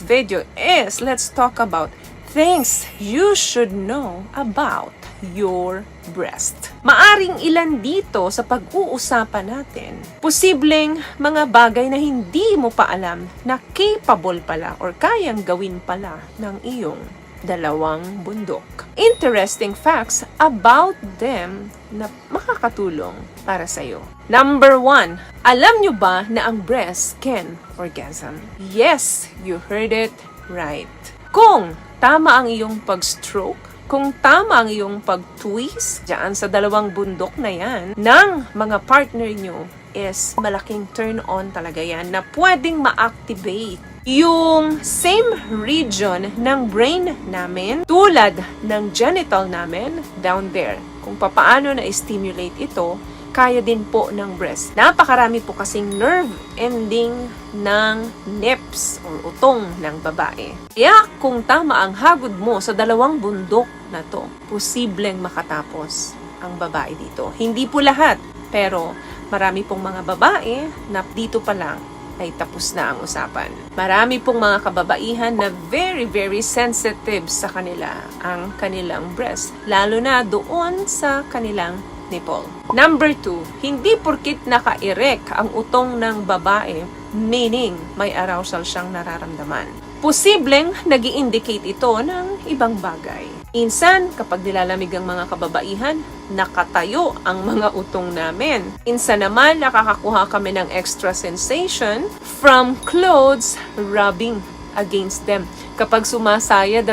video is let's talk about things you should know about your breast. Maaring ilan dito sa pag-uusapan natin, posibleng mga bagay na hindi mo pa alam na capable pala or kayang gawin pala ng iyong dalawang bundok. Interesting facts about them na makakatulong para sa'yo. Number 1, alam nyo ba na ang breast can orgasm? Yes, you heard it right. Kung tama ang iyong pag-stroke, kung tama ang iyong pag-twist dyan sa dalawang bundok na yan ng mga partner nyo, is malaking turn on talaga yan na pwedeng ma-activate yung same region ng brain namin tulad ng genital namin down there. Kung papaano na-stimulate ito, kaya din po ng breast. Napakarami po kasing nerve ending ng nips or utong ng babae. Kaya kung tama ang hagod mo sa dalawang bundok na to, posibleng makatapos ang babae dito. Hindi po lahat, pero marami pong mga babae na dito pa lang ay tapos na ang usapan. Marami pong mga kababaihan na very, very sensitive sa kanila ang kanilang breast, lalo na doon sa kanilang nipple. Number 2, hindi porkit naka-erect ang utong ng babae, meaning may arousal siyang nararamdaman. Posibleng nag-i-indicate ito ng ibang bagay. Minsan, kapag nilalamig ang mga kababaihan, nakatayo ang mga utong namin. Minsan naman, nakakakuha kami ng extra sensation from clothes rubbing against them. Kapag sumasayad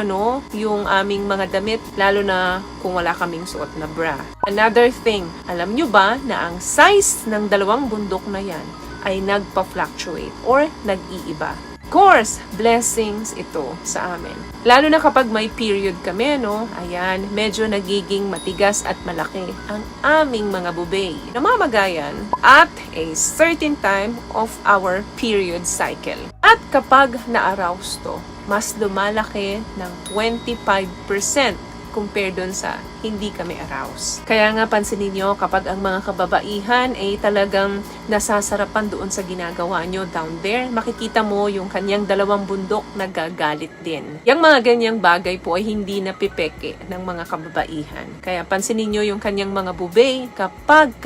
yung aming mga damit, lalo na kung wala kaming suot na bra. Another thing, alam nyo ba na ang size ng dalawang bundok na yan ay nagpa-fluctuate or nag-iiba? Of course, blessings ito sa amin. Lalo na kapag may period kami, ayan, medyo nagiging matigas at malaki ang aming mga bubay. Namamagayan at a certain time of our period cycle. At kapag na-arouse to, mas lumalaki ng 25% compare dun sa hindi kami arouse. Kaya nga pansinin nyo, kapag ang mga kababaihan ay talagang nasasarapan doon sa ginagawa nyo down there, makikita mo yung kanyang dalawang bundok nagagalit din. Yung mga ganyang bagay po ay hindi napipeke ng mga kababaihan. Kaya pansinin nyo yung kanyang mga bubay kapag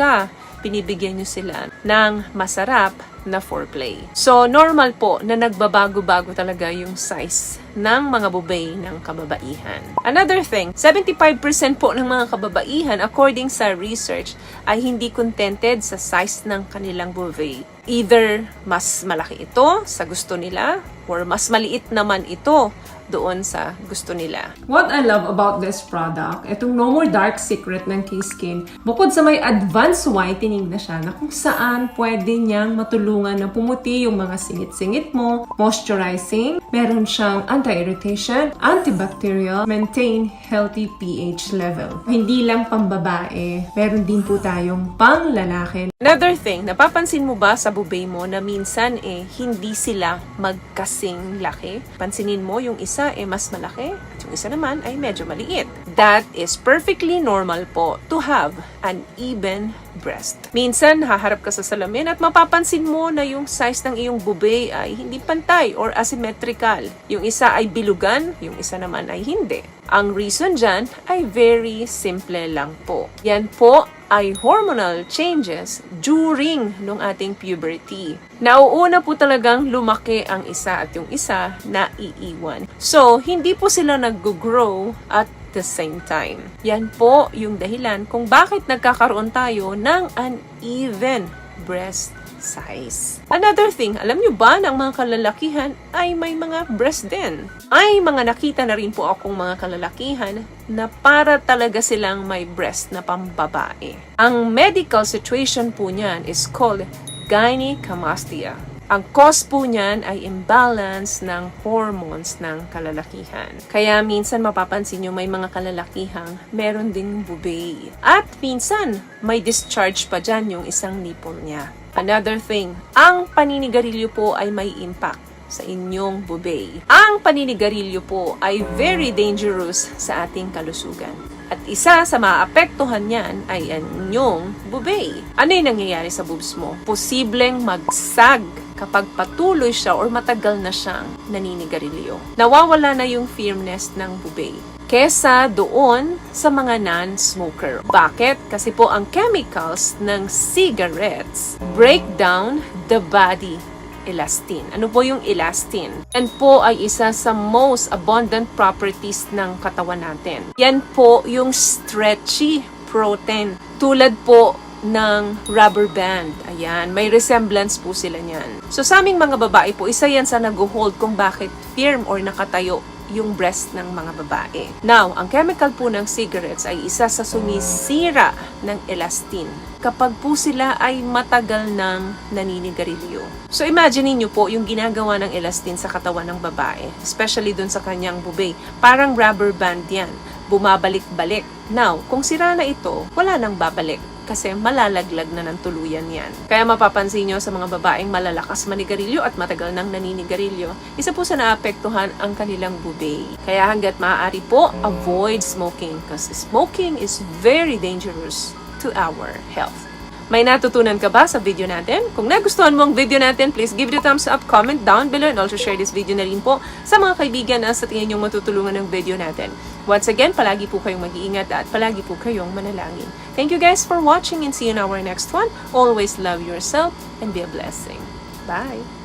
pinibigyan nyo sila ng masarap na foreplay. So, normal po na nagbabago-bago talaga yung size ng mga bubay ng kababaihan. Another thing, 75% po ng mga kababaihan, according sa research, ay hindi contented sa size ng kanilang bubay. Either mas malaki ito sa gusto nila, or mas maliit naman ito doon sa gusto nila. What I love about this product, itong No More Dark Secret ng K-Skin, bukod sa may advanced whitening na siya, na kung saan pwede niyang matulungan na pumuti yung mga singit-singit mo, moisturizing, meron siyang anti-irritation, antibacterial, maintain healthy pH level. Hindi lang pambabae, meron din po tayong pang lalaki. Another thing, napapansin mo ba sa bubay mo na minsan hindi sila magkasing laki? Pansinin mo yung isa mas malaki at yung isa naman ay medyo maliit. That is perfectly normal po to have an even breast. Minsan, haharap ka sa salamin at mapapansin mo na yung size ng iyong bubay ay hindi pantay or asymmetrical. Yung isa ay bilugan, yung isa naman ay hindi. Ang reason dyan ay very simple lang po. Yan po ay hormonal changes during nung ating puberty. Nauuna po talagang lumaki ang isa at yung isa na iiwan. So, hindi po sila nag-grow at the same time. Yan po yung dahilan kung bakit nagkakaroon tayo ng uneven breast size. Another thing, alam nyo ba na ang mga kalalakihan ay may mga breast din? Ay mga nakita na rin po akong mga kalalakihan na para talaga silang may breast na pambabae. Ang medical situation po niyan is called gynecomastia. Ang cause po niyan ay imbalance ng hormones ng kalalakihan. Kaya minsan mapapansin nyo may mga kalalakihang meron ding bubay. At minsan may discharge pa dyan yung isang nipple niya. Another thing, ang paninigarilyo po ay may impact sa inyong bubay. Ang paninigarilyo po ay very dangerous sa ating kalusugan. At isa sa maapektuhan niyan ay ang inyong bubay. Ano yung nangyayari sa boobs mo? Posibleng magsag kapag patuloy siya or matagal na siyang naninigarilyo. Nawawala na yung firmness ng bubay kesa doon sa mga non-smoker. Bakit? Kasi po ang chemicals ng cigarettes break down the body elastin. Ano po yung elastin? Yan po ay isa sa most abundant properties ng katawan natin. Yan po yung stretchy protein. Tulad po ng rubber band. Ayan, may resemblance po sila niyan. So sa aming mga babae po, isa yan sa nag-hold kung bakit firm or nakatayo yung breast ng mga babae. Now, ang chemical po ng cigarettes ay isa sa sumisira ng elastin kapag po sila ay matagal ng naninigarilyo. So imagine niyo po yung ginagawa ng elastin sa katawan ng babae, especially dun sa kanyang bubay. Parang rubber band yan, bumabalik-balik. Now, kung sira na ito, wala nang babalik kasi malalaglag na ng tuluyan yan. Kaya mapapansin nyo sa mga babaeng malalakas manigarilyo at matagal nang naninigarilyo, isa po sa naapektuhan ang kanilang bubay. Kaya hanggat maaari po, avoid smoking because smoking is very dangerous to our health. May natutunan ka ba sa video natin? Kung nagustuhan mo ang video natin, please give it a thumbs up, comment down below, and also share this video na rin po sa mga kaibigan na sa tingin nyo matutulungan ng video natin. Once again, palagi po kayong mag-iingat at palagi po kayong manalangin. Thank you guys for watching and see you in our next one. Always love yourself and be a blessing. Bye!